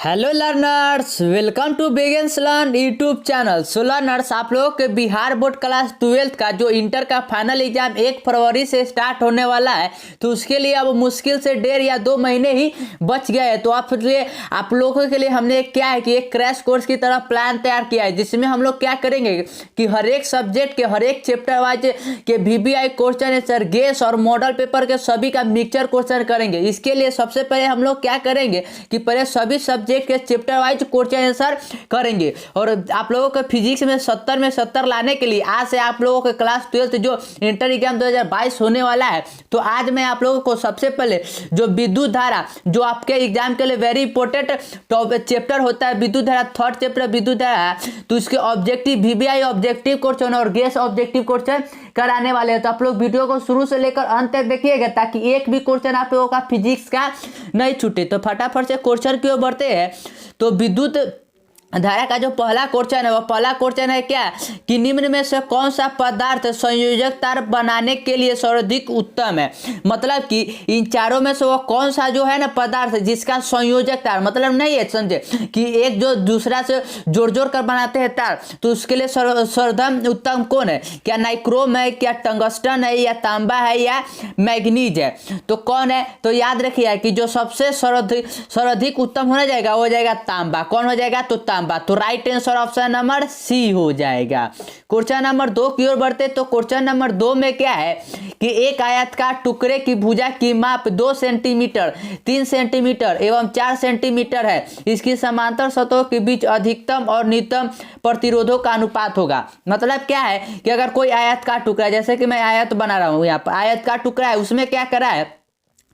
Hello learners, welcome to begins learn youtube channel. So learners, आप लोगों के Bihar board class 12 का जो इंटर का फाइनल एग्जाम 1 फरवरी से स्टार्ट होने वाला है, तो उसके लिए अब मुश्किल से 1.5 या 2 महीने ही बच गए हैं। तो आप लोगों के लिए हमने क्या है कि एक क्रैश कोर्स की तरह प्लान तैयार किया है, जिसमें हम लोग क्या करेंगे कि हर एक सब्जेक्ट के हर एक चैप्टर वाइज के VBI क्वेश्चन आंसर, गेस और मॉडल पेपर के सभी का मिक्सचर क्वेश्चन करेंगे। इसके लिए सबसे पहले हम लोग क्या करेंगे कि पहले सभी सब्जेक्ट के चैप्टर वाइज क्वेश्चन आंसर करेंगे। और आप लोगों को फिजिक्स में 70 में 70 लाने के लिए आज से आप लोगों के क्लास 12 जो इंटर एग्जाम 2022 होने वाला है, तो आज मैं आप लोगों को सबसे पहले जो विद्युत धारा, जो आपके एग्जाम के लिए वेरी इंपॉर्टेंट चैप्टर होता है, विद्युत धारा, थर्ड चैप्टर विद्युत धारा, तो उसके ऑब्जेक्टिव VBI ऑब्जेक्टिव क्वेश्चन और गेस ऑब्जेक्टिव क्वेश्चन कराने वाले हैं। तो आप लोग वीडियो को शुरू से लेकर अंत तक देखिएगा, ताकि एक भी क्वेश्चन आप लोगों का फिजिक्स का नहीं छूटे। तो फटाफट से क्वेश्चन की ओर बढ़ते हैं। तो विद्युत धारा का जो पहला क्वेश्चन है, वो पहला क्वेश्चन है क्या कि निम्न में से कौन सा पदार्थ संयोजक तार बनाने के लिए सर्वाधिक उत्तम है। मतलब कि इन चारों में से वो कौन सा जो है ना पदार्थ जिसका संयोजक तार, मतलब नहीं है, समझे कि एक जो दूसरा से जोड़ जोड़ कर बनाते हैं तार, तो उसके लिए सर्वोत्तम उत्तम कौन है। क्या नाइक्रोम है, क्या टंगस्टन है, या तांबा है, या मैग्नीज है। तो कौन है, तो याद रखिए कि जो सबसे सर्वाधिक उत्तम होना जाएगा वो जाएगा तांबा। कौन हो जाएगा, तो तांबा। तो right answer option number C हो जाएगा। क्वेश्चन नंबर 2 की ओर बढ़ते। तो क्वेश्चन नंबर 2 में क्या है कि एक आयताकार टुकड़े की भुजा की माप 2 सेंटीमीटर, 3 सेंटीमीटर एवं 4 सेंटीमीटर है। इसकी समांतर सतहों के बीच अधिकतम और न्यूनतम प्रतिरोधों का अनुपात होगा। मतलब क्या है कि अगर कोई आयताकार टुकड़ा, जैसे कि मैं आयत बना रहा हूं, यहाँ पर आयताकार टुकड़ा है, उसमें क्या करा है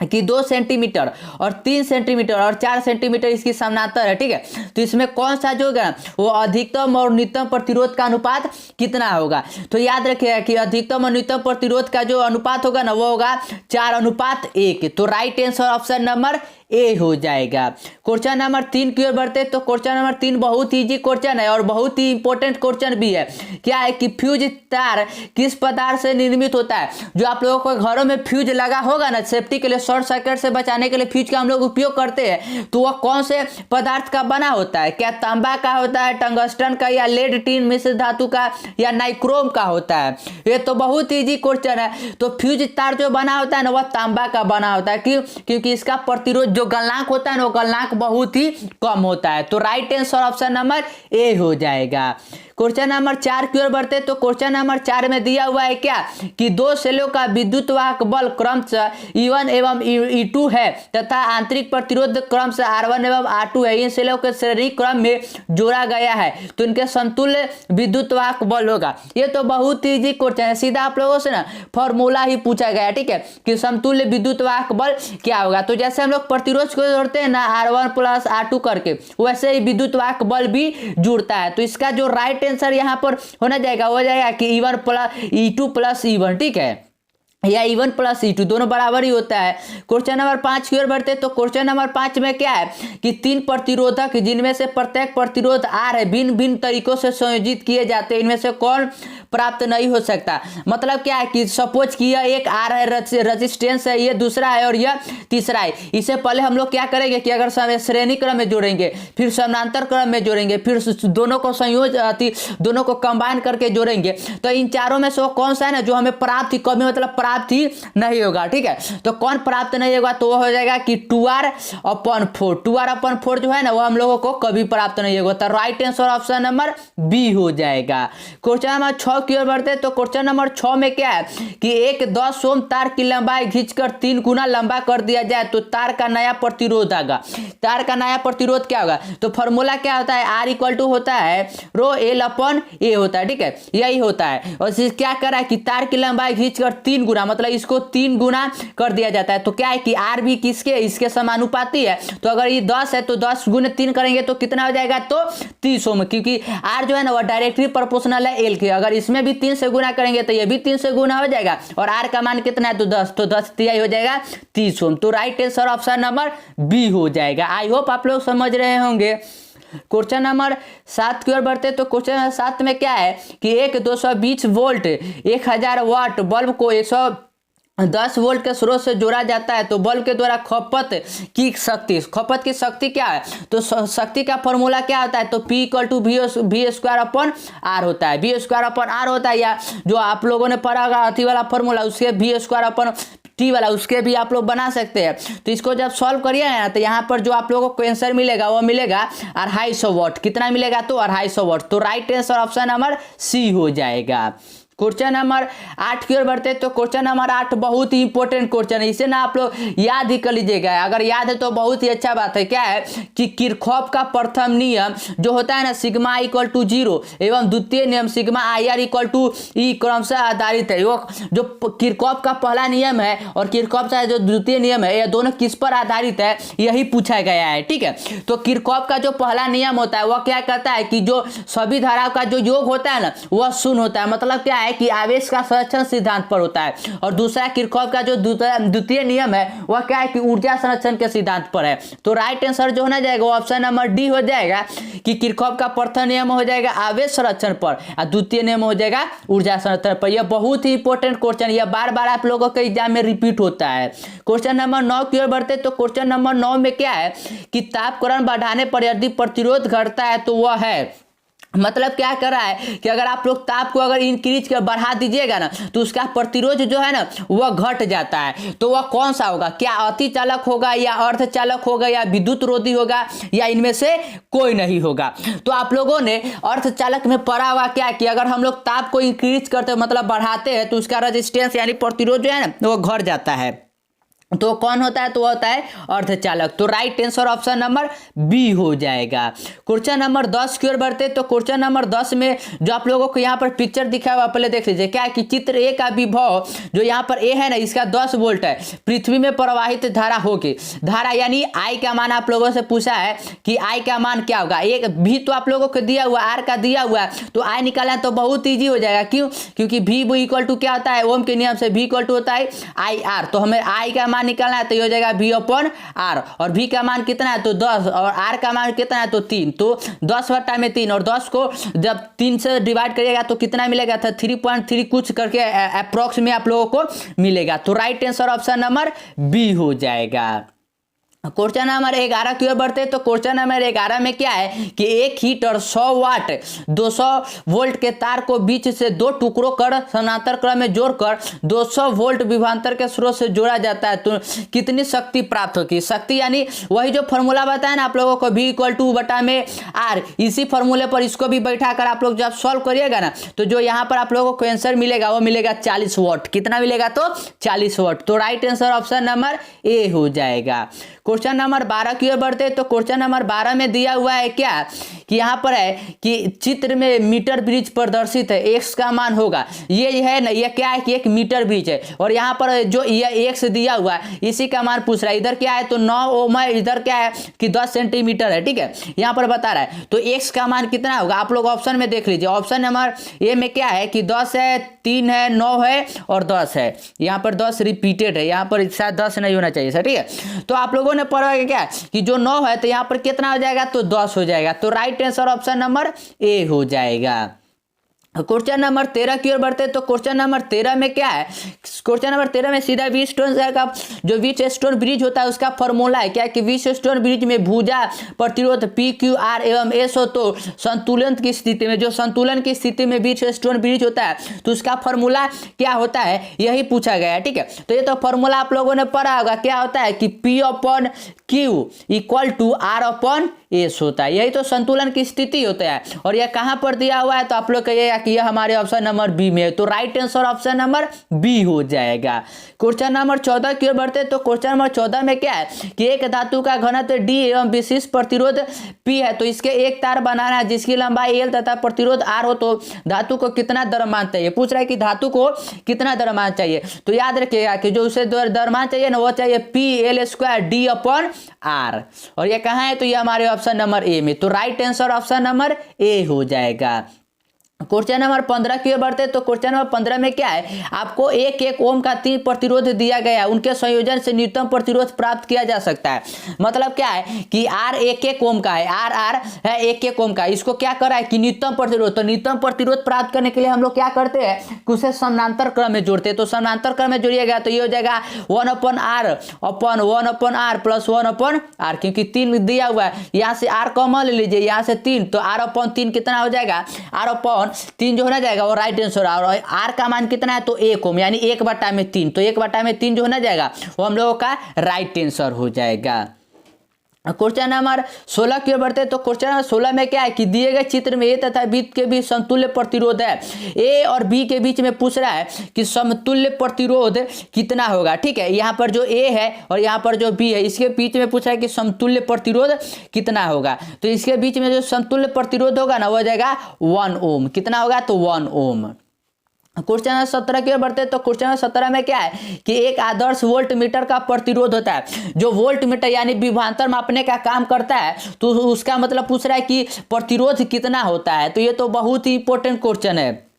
कि 2 सेंटीमीटर और 3 सेंटीमीटर और 4 सेंटीमीटर इसकी समानांतर है, ठीक है। तो इसमें कौन सा जो होगा वो अधिकतम और न्यूनतम प्रतिरोध का अनुपात कितना होगा। तो याद रखिएगा कि अधिकतम और न्यूनतम प्रतिरोध का जो अनुपात होगा ना, वो होगा 4:1। तो right answer option number A हो जाएगा। क्वेश्चन नंबर 3 की ओर बढ़ते। तो क्वेश्चन नंबर 3 बहुत इजी क्वेश्चन है और बहुत ही इंपॉर्टेंट क्वेश्चन भी है। क्या है कि फ्यूज तार किस पदार्थ से निर्मित होता है। जो आप लोगों को घरों में फ्यूज लगा होगा ना, सेफ्टी के लिए, शॉर्ट सर्किट से बचाने के लिए फ्यूज का हम लोग उपयोग करते हैं, तो वह कौन से पदार्थ का बना होता है। क्या तांबा का होता है, टंगस्टन का, या लेड टिन मिश्र धातु का, या नाइक्रोम का होता है। ये तो बहुत इजी क्वेश्चन है। तो फ्यूज तार जो बना होता है ना, वह तांबा का बना होता है। क्यों, क्योंकि इसका प्रतिरोध जो गलनांक होता है ना, वो गलनांक बहुत ही कम होता है। तो right answer option number A हो जाएगा। क्वेश्चन नंबर 4 की ओर बढ़ते। तो क्वेश्चन नंबर 4 में दिया हुआ है क्या कि 2 सेलों का विद्युत वाहक बल क्रमशः E1 एवं E2 है तथा आंतरिक प्रतिरोध क्रमशः R1 एवं R2 है। इन सेलों के श्रेणी क्रम में जोड़ा गया है, तो इनके समतुल्य विद्युत वाहक बल होगा। ये तो बहुत इजी क्वेश्चन है, सीधा आप लोगों से ना फॉर्मूला ही पूछा गया है, ठीक है, कि समतुल्य विद्युत वाहक बल क्या होगा। तो जैसे हम लोग प्रतिरोध को जोड़ते हैं ना R1 + R2 करके, वैसे ही विद्युत वाहक बल भी जुड़ता है। तो इसका जो राइट आंसर यहां पर होना जाएगा, हो जाएगा कि E1 + E2 + E1, ठीक है, या E1 + E2 दोनों बराबर ही होता है। क्वेश्चन नंबर 5 की ओर बढ़ते। तो क्वेश्चन नंबर 5 में क्या है कि 3 प्रतिरोधक जिनमें से प्रत्येक प्रतिरोध R है भिन्न भिन्न तरीकों से संयोजित किए जाते हैं, इनमें से कौन प्राप्त नहीं हो सकता। मतलब क्या है कि सपोज कि यह एक R है, रेजिस्टेंस है, ये दूसरा है और यह तीसरा है। इससे पहले हम लोग क्या करेंगे कि अगर श्रेणी क्रम में जोड़ेंगे, फिर समानांतर क्रम में जोड़ेंगे, फिर दोनों को दोनों को कंबाइन करके जोड़ेंगे, तो इन चारों में से वो कौन सा है ना जो हमें प्राप्त, कभी मतलब प्राप्त ही नहीं होगा, ठीक है। तो कौन प्राप्त नहीं होगा, तो वो हो जाएगा कि 2R/4। 2R/4 जो है ना, वो हम लोगों को कभी प्राप्त नहीं होगा। तो right answer option number B हो जाएगा। क्वेश्चन नंबर 6 की ओर बढ़ते। तो क्वेश्चन नंबर 6 में क्या है कि एक 10 ओम तार की लंबाई खींचकर 3 गुना लंबा कर दिया जाए तो तार का नया प्रतिरोध आएगा। तार का नया प्रतिरोध क्या होगा, तो फॉर्मूला क्या होता है, R = होता है ρL/A होता है, ठीक है, यही होता है। और क्या करा है कि तार की लंबाई खींचकर 3 गुना, मतलब इसको 3 गुना कर दिया जाता है। तो क्या है कि R भी किसके, इसके समानुपाती है। तो अगर ये 10 है तो 10 × 3 करेंगे तो कितना हो जाएगा, तो 30 ओम, क्योंकि R जो है ना वो डायरेक्टली प्रोपोर्शनल है L के। अगर इसमें भी 3 से गुना करेंगे तो ये भी 3 से गुना हो जाएगा, और R का मान कितना है, तो 10, तो 10 तिहाई हो जाएगा 30 ओम। तो right answer option number B हो जाएगा। आई होप आप लोग समझ रहे होंगे। क्वेश्चन नंबर 7 की ओर बढ़ते। तो क्वेश्चन नंबर 7 में क्या है कि एक 220 वोल्ट 1000 वाट बल्ब को 10 वोल्ट के स्रोत से जोड़ा जाता है तो बल्ब के द्वारा खपत की शक्ति क्या है, तो शक्ति का फॉर्मूला क्या होता है, तो P equal to V square upon R होता है, वी स्क्वायर अपन आर होता है, या जो आप लोगों ने पढ़ा होगा अथी वाला फॉर्मूला उसके वी स्क्वायर अपन टी वाला उसके भी आप लोग बना सकते हैं। तो इसको जब सॉल्व करिए ना तो यहाँ पर जो आप लोगों को आंसर मिलेगा वो मिलेगा 250 वाट। कितना मिलेगा, तो 250 वाट। तो right answer option number C हो जाएगा। क्वेश्चन नंबर 8 की ओर बढ़ते हैं। तो क्वेश्चन नंबर 8 बहुत ही इंपॉर्टेंट क्वेश्चन है, इसे ना आप लोग याद ही कर लीजिएगा। अगर याद है तो बहुत ही अच्छा बात है। क्या है कि किरचॉफ का प्रथम नियम जो होता है ना सिग्मा इक्वल टू 0 एवं द्वितीय नियम sigma I R equal to E क्रमशः आधारित है। वो जो किरचॉफ का पहला नियम है और किरचॉफ का जो द्वितीय नियम है, ये दोनों किस पर आधारित है यही पूछा गया है। ठीक है, तो किरचॉफ का जो पहला नियम होता है वह क्या कहता है कि जो सभी धाराओं का जो योग होता है ना वह शून्य होता है। मतलब क्या है कि आवेश का संरक्षण सिद्धांत पर होता है। और दूसरा किरचॉफ का जो द्वितीय नियम है वह क्या है कि ऊर्जा संरक्षण के सिद्धांत पर है। तो राइट आंसर जो होना जाएगा वो ऑप्शन नंबर डी हो जाएगा कि किरचॉफ का प्रथम नियम हो जाएगा आवेश संरक्षण पर और द्वितीय नियम हो जाएगा ऊर्जा संरक्षण पर। यह बहुत ही इंपॉर्टेंट क्वेश्चन, यह बार बार आप लोगों के एग्जाम में रिपीट होता है। क्वेश्चन नंबर 9 की ओर बढ़ते। तो क्वेश्चन नंबर 9 में क्या है कि तापक्रम बढ़ाने पर यदि प्रतिरोध घटता है तो वह है, मतलब क्या कर रहा है कि अगर आप लोग ताप को अगर इंक्रीज कर बढ़ा दीजिएगा ना तो उसका प्रतिरोध जो है ना वह घट जाता है। तो वह कौन सा होगा, क्या अति चालक होगा या अर्धचालक होगा या विद्युत रोधी होगा या इनमें से कोई नहीं होगा। तो आप लोगों ने अर्धचालक में पढ़ा हुआ क्या कि अगर हम लोग ताप को इंक्रीज करते मतलब बढ़ाते हैं तो उसका रेजिस्टेंस यानी प्रतिरोध जो है ना वो घट जाता है। तो कौन होता है, तो होता है अर्धचालक। तो right answer option number B हो जाएगा। क्वेश्चन नंबर 10 की ओर बढ़ते। तो क्वेश्चन नंबर 10 में जो आप लोगों को यहाँ पर पिक्चर दिखा हुआ पहले देख लीजिए। क्या है कि चित्र ए का विभव जो यहाँ पर ए है ना इसका 10 वोल्ट है। पृथ्वी में प्रवाहित धारा होगी, धारा यानी आई का मान आप लोगों से पूछा है कि आई का मान क्या होगा। एक भी तो आप लोगों को दिया हुआ आर का दिया हुआ है तो आई निकालना तो बहुत ईजी हो जाएगा। क्यों, क्योंकि भी इक्वल टू क्या होता है, ओम के नियम से भी इक्वल टू होता है आई आर। तो हमें आई का निकालना है तो ये हो जाएगा v अपॉन आर। और v का मान कितना है तो 10 और r का मान कितना है तो 3। तो 10 बटा में 3 और 10 को जब 3 से डिवाइड करिएगा तो कितना मिलेगा था 3.3 कुछ करके अप्रॉक्स में आप लोगों को मिलेगा। तो right answer option number B हो जाएगा। क्वेश्चन नंबर 11 की ओर बढ़ते। तो क्वेश्चन नंबर 11 में क्या है कि एक हीटर 100 वाट 200 वोल्ट के तार को बीच से दो टुकड़ों कर समानांतर क्रम में जोड़कर 200 वोल्ट विभवांतर के स्रोत से जोड़ा जाता है तो कितनी शक्ति प्राप्त होगी। शक्ति यानी वही जो फॉर्मूला बताया ना आप लोगों को v इक्वल टू बटा में आर, इसी फॉर्मूले पर इसको भी बैठा कर आप लोग जब सॉल्व करिएगा ना तो जो यहाँ पर आप लोगों को आंसर मिलेगा वो मिलेगा 40 वाट। कितना मिलेगा तो 40 वाट। तो right answer option number A हो जाएगा। क्वेश्चन नंबर 12 की ओर बढ़ते। तो क्वेश्चन नंबर 12 में दिया हुआ है क्या कि यहाँ पर है कि चित्र में मीटर ब्रिज प्रदर्शित है, एक्स का मान होगा। ये है ना, ये क्या है कि एक मीटर ब्रिज है और यहाँ पर जो ये एक्स दिया हुआ है इसी का मान पूछ रहा है। इधर क्या है तो 9 ओम है, इधर क्या है कि 10 सेंटीमीटर है। ठीक है, यहाँ पर बता रहा है तो एक्स का मान कितना होगा आप लोग ऑप्शन में देख लीजिए। ऑप्शन नंबर ए में क्या है कि 10 है, 3 है, 9 है और 10 है। यहाँ पर 10 रिपीटेड है, यहाँ पर शायद 10 नहीं होना चाहिए सर। ठीक है, तो आप लोगों ने पढ़ा क्या कि जो 9 है तो यहाँ पर कितना हो जाएगा तो 10 हो जाएगा। तो right answer option number A हो जाएगा। क्वेश्चन नंबर 13 की ओर बढ़ते। तो क्वेश्चन नंबर 13 में क्या है, क्वेश्चन नंबर 13 में सीधा व्हीटस्टोन का जो व्हीटस्टोन ब्रिज होता है उसका फॉर्मूला है क्या कि व्हीटस्टोन ब्रिज में भुजा प्रतिरोध पी क्यू आर एवं एस हो तो संतुलन की स्थिति में, जो संतुलन की स्थिति में व्हीटस्टोन ब्रिज होता है तो उसका फॉर्मूला क्या होता है यही पूछा गया है। ठीक है, तो ये तो फॉर्मूला आप लोगों ने पढ़ा होगा, क्या होता है कि P upon Q equal to R upon S होता है। यही तो संतुलन की स्थिति होता है और यह कहां पर दिया हुआ है तो आप लोग कहिएगा कि यह हमारे ऑप्शन नंबर बी में है। तो right answer option number B हो जाएगा। क्वेश्चन नंबर 14 की ओर बढ़ते। तो क्वेश्चन नंबर 14 में क्या है कि एक धातु का घनत्व डी एवं विशिष्ट प्रतिरोध पी है तो इसके एक तार बनाना है जिसकी लंबाई एल तथा प्रतिरोध आर हो तो धातु को कितना द्रव्यमान चाहिए। पूछ रहा है कि धातु को कितना द्रव्यमान चाहिए। तो याद रखिएगा कि जो उसे द्रव्यमान चाहिए ना वो चाहिए P L square D upon R. और ये कहाँ है तो ये हमारे ऑप्शन नंबर ए में। तो right answer option number A हो जाएगा। क्वेश्चन नंबर 15 की ओर बढ़ते तो क्वेश्चन नंबर 15 में क्या है, आपको एक एक ओम का 3 प्रतिरोध दिया गया है, उनके संयोजन से न्यूनतम प्रतिरोध प्राप्त किया जा सकता है। मतलब क्या है कि आर एक एक ओम का है, आर आर है एक एक ओम का, इसको क्या कर रहा है कि न्यूनतम प्रतिरोध, तो न्यूनतम प्रतिरोध प्राप्त करने के लिए हम लोग क्या करते हैं कि उसे समानांतर क्रम में जोड़ते हैं। तो समानांतर क्रम में जोड़िएगा तो ये हो जाएगा 1/r प्लस 1/r, क्योंकि 3 दिया हुआ है, यहाँ से r कॉमन ले लीजिए, यहाँ से 3, तो r/3 कितना हो जाएगा, r/3 जो होना जाएगा वो राइट आंसर। और r का मान कितना है तो 1 ओम, यानी 1/3, तो 1/3 जो होना जाएगा वो हम लोगों का राइट आंसर हो जाएगा। क्वेश्चन नंबर 16 की ओर बढ़ते तो क्वेश्चन नंबर 16 में क्या है कि दिए गए चित्र में ए तथा बी के बीच समतुल्य प्रतिरोध है, ए और बी के बीच में पूछ रहा है कि समतुल्य प्रतिरोध कितना होगा। ठीक है, यहाँ पर जो ए है और यहाँ पर जो बी है, इसके बीच में पूछ रहा है कि समतुल्य प्रतिरोध कितना होगा। तो इसके बीच में जो समतुल्य प्रतिरोध होगा ना वो हो जाएगा 1 ओम। कितना होगा तो 1 ओम। क्वेश्चन नंबर 17 की ओर बढ़ते तो क्वेश्चन नंबर 17 में क्या है कि एक आदर्श वोल्ट मीटर का प्रतिरोध होता है, जो वोल्ट मीटर यानी विभवांतर मापने का काम करता है, तो उसका मतलब पूछ रहा है कि प्रतिरोध कितना होता है। तो ये तो बहुत ही इंपॉर्टेंट क्वेश्चन है।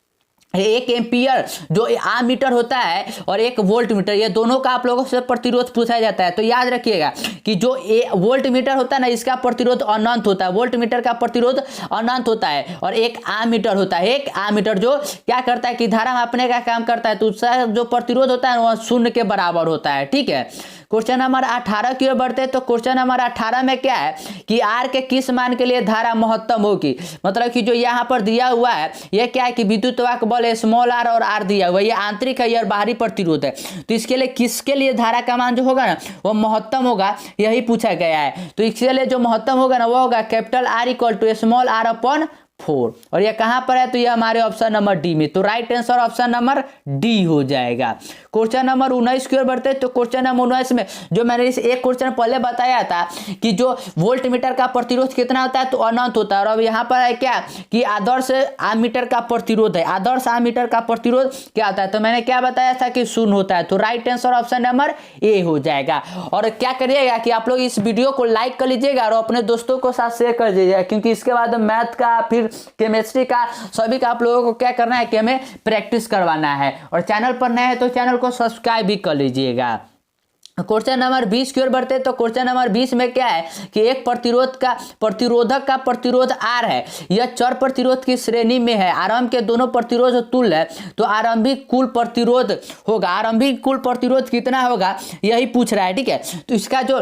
एक एम्पियर जो आमीटर होता है और एक वोल्ट मीटर, ये दोनों का आप लोगों से प्रतिरोध पूछा जाता है। तो याद रखिएगा कि जो वोल्ट मीटर होता है ना, इसका प्रतिरोध अनंत होता है, वोल्ट मीटर का प्रतिरोध अनंत होता है। और एक आमीटर होता है, एक आमीटर जो क्या करता है कि धारा मापने का काम करता है, तो उसका जो प्रतिरोध होता है वह 0 के बराबर होता है। ठीक है, क्वेश्चन नंबर 18 की ओर बढ़ते तो क्वेश्चन नंबर 18 में क्या है कि आर के किस मान के लिए धारा महत्तम होगी। मतलब कि जो यहाँ पर दिया हुआ है ये क्या है कि विद्युत वाहक बल स्मॉल आर और आर दिया हुआ है, ये आंतरिक है, ये बाहरी प्रतिरोध है। तो इसके लिए किसके लिए धारा का मान जो होगा ना वो महत्तम होगा, यही पूछा गया है। तो इसके लिए जो महत्तम होगा ना वो होगा capital R equal to small R upon 4। और ये कहां पर है तो ये हमारे ऑप्शन नंबर डी में, तो right answer option number D हो जाएगा। क्वेश्चन नंबर 19 की ओर बढ़ते तो क्वेश्चन नंबर 19 में जो मैंने इस एक क्वेश्चन पहले बताया था कि जो वोल्ट मीटर का प्रतिरोध कितना होता है तो अनंत होता है। और अब यहाँ पर है क्या कि आदर्श आमीटर का प्रतिरोध है, आदर्श आमीटर का प्रतिरोध क्या होता है, तो मैंने क्या बताया था कि 0 होता है। तो right answer option number A हो जाएगा। और क्या करिएगा कि आप लोग इस वीडियो को लाइक कर लीजिएगा और अपने दोस्तों को साथ शेयर कर दीजिएगा, क्योंकि इसके बाद मैथ का फिर केमिस्ट्री का सभी का आप लोगों को क्या करना है कि हमें प्रैक्टिस करवाना है। और चैनल पर नए हैं तो चैनल को सब्सक्राइब भी कर लीजिएगा। क्वेश्चन नंबर 20 की ओर बढ़ते तो क्वेश्चन नंबर 20 में क्या है कि एक प्रतिरोधक का प्रतिरोध आर है, यह चर प्रतिरोध की श्रेणी में है, आरंभ के दोनों प्रतिरोध तुल्य है, तो आरंभिक कुल प्रतिरोध होगा, आरंभिक कुल प्रतिरोध कितना होगा यही पूछ रहा है। ठीक है, तो इसका जो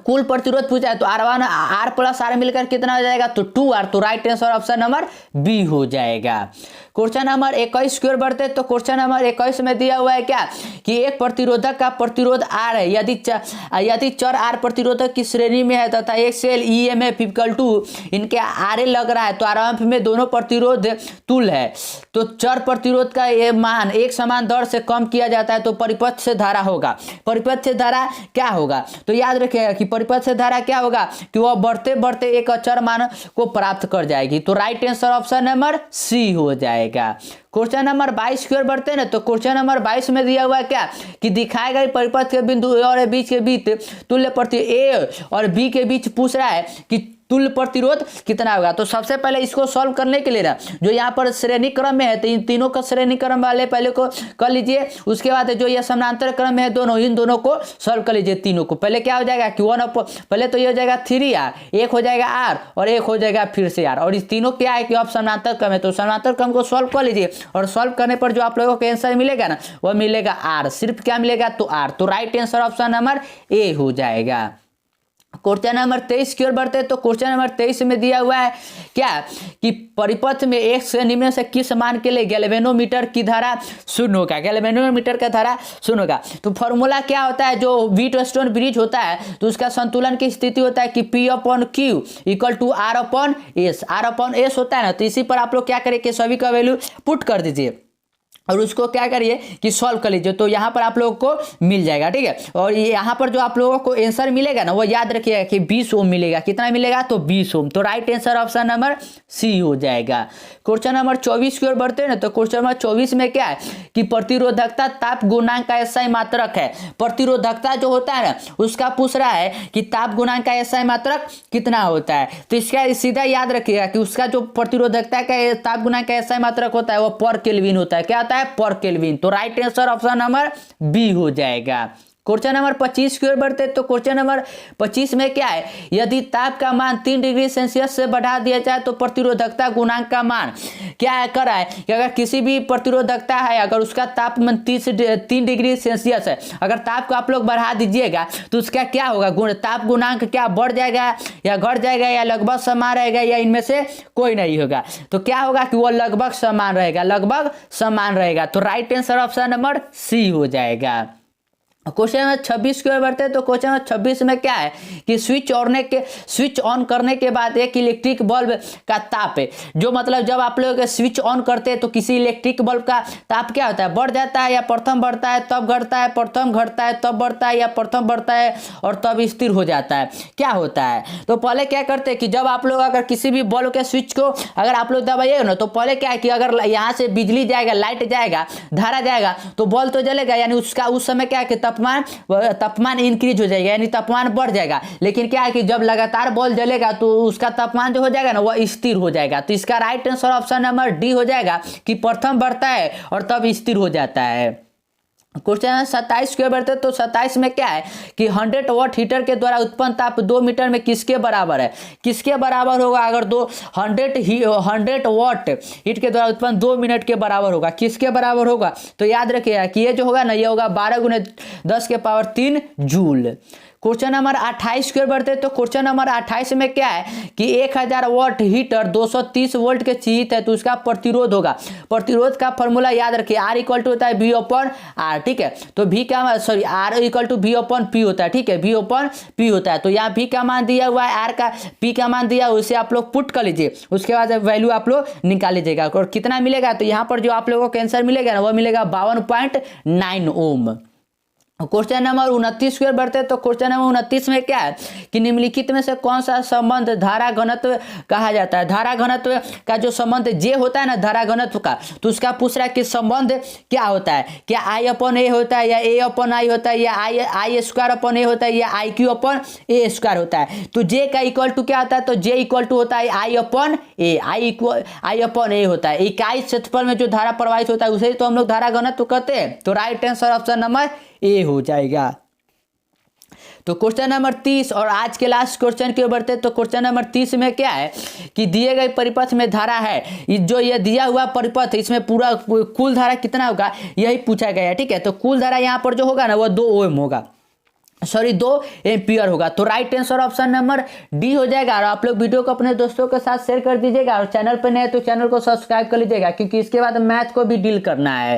कुल प्रतिरोध पूछा है तो R1 R प्लस R मिलकर कितना हो जाएगा तो 2R, तो right answer option number B हो जाएगा। क्वेश्चन नंबर 21 की ओर बढ़ते तो क्वेश्चन नंबर 21 में दिया हुआ है क्या कि एक प्रतिरोधक का प्रतिरोध R है, यदि चर R प्रतिरोधक की श्रेणी में है तथा एक सेल EMF इक्वल टू इनके RA लग रहा है, तो आरंभ में दोनों प्रतिरोध तुल्य है, तो चर प्रतिरोध का ये मान एक समान दर से कम किया जाता है, तो परिपथ से धारा होगा। परिपथ से धारा क्या होगा तो याद रखिएगा कि परिपथ से धारा क्या होगा कि वह बढ़ते बढ़ते एक अचर मान को प्राप्त कर जाएगी, तो right answer option number C हो जाएगा। क्वेश्चन नंबर 22 की ओर बढ़ते हैं ना, तो क्वेश्चन नंबर 22 में दिया हुआ है क्या कि दिखाए गए परिपथ के बिंदु ए और बीच के बीच तुल्य प्रतिरोध ए और बी के बीच पूछ रहा है कि तुल्य प्रतिरोध कितना होगा। तो सबसे पहले इसको सॉल्व करने के लिए ना जो यहाँ पर श्रेणी क्रम में है तो इन तीनों का श्रेणी क्रम वाले पहले को कर लीजिए, उसके बाद जो ये समानांतर क्रम में है दोनों, इन दोनों को सॉल्व कर लीजिए तीनों को। पहले क्या हो जाएगा कि पहले तो ये हो जाएगा 3R, एक हो जाएगा R और एक हो जाएगा फिर से R, और इस तीनों क्या है कि अब समानांतर क्रम है, तो समानांतर क्रम को सॉल्व कर लीजिए और सॉल्व करने पर जो आप लोगों को आंसर मिलेगा ना वह मिलेगा R, सिर्फ क्या मिलेगा तो R, तो right answer option number A हो जाएगा। क्वेश्चन नंबर 23 की ओर बढ़ते हैं तो क्वेश्चन नंबर 23 में दिया हुआ है क्या कि परिपथ में एक से निम्न से किस मान के लिए गैल्वेनोमीटर की धारा शून्य होगा, गैल्वेनोमीटर का धारा शून्य होगा। तो फॉर्मूला क्या होता है, जो व्हीटस्टोन ब्रिज होता है तो उसका संतुलन की स्थिति होता है कि P/Q equal to R/S, R/S होता है ना। तो इसी पर आप लोग क्या करें कि सभी का वैल्यू पुट कर दीजिए। और उसको क्या करिए कि सॉल्व कर लीजिए, तो यहाँ पर आप लोगों को मिल जाएगा, ठीक है। और ये यहाँ पर जो आप लोगों को आंसर मिलेगा ना, वो याद रखिएगा कि 20 ओम मिलेगा। कितना मिलेगा? तो 20 ओम। तो right answer option number C हो जाएगा। क्वेश्चन नंबर 24 की ओर बढ़ते हैं ना, तो क्वेश्चन नंबर 24 में क्या है कि प्रतिरोधकता ताप गुणांक का एसआई मात्रक है। प्रतिरोधकता जो होता है ना, उसका पूछ रहा है कि ताप गुणांक का एसआई मात्रक कितना होता है। तो इसका सीधा याद रखिएगा कि उसका जो प्रतिरोधकता का ताप गुणांक का एसआई मात्रक होता है वो पर केल्विन होता है। क्या होता है? पर केल्विन। तो right answer option number B हो जाएगा। क्वेश्चन नंबर 25 की ओर बढ़ते हैं, तो क्वेश्चन नंबर 25 में क्या है, यदि ताप का मान 3 डिग्री सेल्सियस से बढ़ा दिया जाए तो प्रतिरोधकता गुणांक का मान क्या है कर रहा है कि अगर किसी भी प्रतिरोधकता है, अगर उसका तापमान 3 डिग्री सेल्सियस है, अगर ताप को आप लोग बढ़ा दीजिएगा तो उसका क्या होगा, ताप गुणांक क्या बढ़ जाएगा या घट जाएगा या लगभग समान रहेगा या इनमें से कोई नहीं होगा। तो क्या होगा कि वो लगभग समान रहेगा, लगभग समान रहेगा। तो right answer option number C हो जाएगा। क्वेश्चन नंबर 26 की ओर बढ़ते हैं, तो क्वेश्चन नंबर 26 में क्या है कि स्विच ऑन करने के बाद एक इलेक्ट्रिक बल्ब का ताप है, जो मतलब जब आप लोग स्विच ऑन करते हैं तो किसी इलेक्ट्रिक बल्ब का ताप क्या होता है, बढ़ जाता है या प्रथम बढ़ता है तब घटता है, प्रथम घटता है तब बढ़ता है या प्रथम बढ़ता है और तब स्थिर हो जाता है, क्या होता है। तो पहले क्या करते हैं कि जब आप लोग अगर किसी भी बल्ब के स्विच को अगर आप लोग दबाइएगा ना, तो पहले क्या है कि अगर यहाँ से बिजली जाएगा, लाइट जाएगा, धारा जाएगा तो बल्ब तो जलेगा, यानी उसका उस समय क्या है कि तापमान इंक्रीज हो जाएगा, यानी तापमान बढ़ जाएगा। लेकिन क्या है कि जब लगातार बल्ब जलेगा तो उसका तापमान जो हो जाएगा ना, वह स्थिर हो जाएगा। तो इसका right answer option number D हो जाएगा कि प्रथम बढ़ता है और तब स्थिर हो जाता है। क्वेश्चन 27 के बढ़ते, तो 27 में क्या है कि 100 वाट हीटर के द्वारा उत्पन्न ताप 2 मीटर में किसके बराबर है। किसके बराबर होगा? अगर 100 वाट हीट के द्वारा उत्पन्न 2 मिनट के बराबर होगा, किसके बराबर होगा? तो याद रखिएगा कि ये जो होगा ना, ये होगा 12 गुने 10 के पावर 3 जूल। क्वेश्चन नंबर 28 की ओर बढ़ते हैं, तो क्वेश्चन नंबर 28 में क्या है कि 1000 वाट हीटर 230 वोल्ट के चाहिए है, तो उसका प्रतिरोध होगा। प्रतिरोध का फॉर्मूला याद रखिए, R इक्वल टू होता है V अपॉन R, ठीक है। तो V का R equal to V upon P होता है, ठीक है, V अपॉन P होता है। तो यहाँ V का मान दिया हुआ है, R का P का मान दिया, उसे आप लोग पुट कर लीजिए, उसके बाद वैल्यू आप लोग निकाल लीजिएगा और कितना मिलेगा। तो यहाँ पर जो आप लोगों को आंसर मिलेगा ना, वो मिलेगा 52.9 ओम। क्वेश्चन नंबर 29 की ओर बढ़ते हैं, तो क्वेश्चन नंबर 29 में क्या है कि निम्नलिखित में से कौन सा संबंध धारा घनत्व कहा जाता है। धारा घनत्व का जो संबंध जे होता है ना, धारा घनत्व का, तो उसका पूछ रहा है कि संबंध क्या होता है, क्या आई अपॉन ए होता है या ए अपॉन आई होता है या आई स्क्वायर अपॉन ए होता है या I Q upon A square होता है। तो जे का इक्वल टू क्या होता है? तो जे इक्वल टू होता है आई अपॉन ए, आई अपॉन ए होता है। इकाई क्षेत्रफल में जो धारा प्रवाहित होता है उसे तो हम लोग धारा घनत्व कहते हैं। तो right answer option number A हो जाएगा। तो क्वेश्चन नंबर 30 और आज के लास्ट क्वेश्चन की ओर बढ़ते हैं, तो क्वेश्चन नंबर 30 में क्या है कि दिए गए परिपथ में धारा है, जो ये दिया हुआ परिपथ है इसमें पूरा कुल धारा कितना होगा, यही पूछा गया है, ठीक है। तो कुल धारा यहाँ पर जो होगा ना, वो 2 ओम होगा, 2 एम्पियर होगा। तो right answer option number D हो जाएगा। और आप लोग वीडियो को अपने दोस्तों के साथ शेयर कर दीजिएगा और चैनल पर नए तो चैनल को सब्सक्राइब कर लीजिएगा, क्योंकि इसके बाद मैथ को भी डील करना है।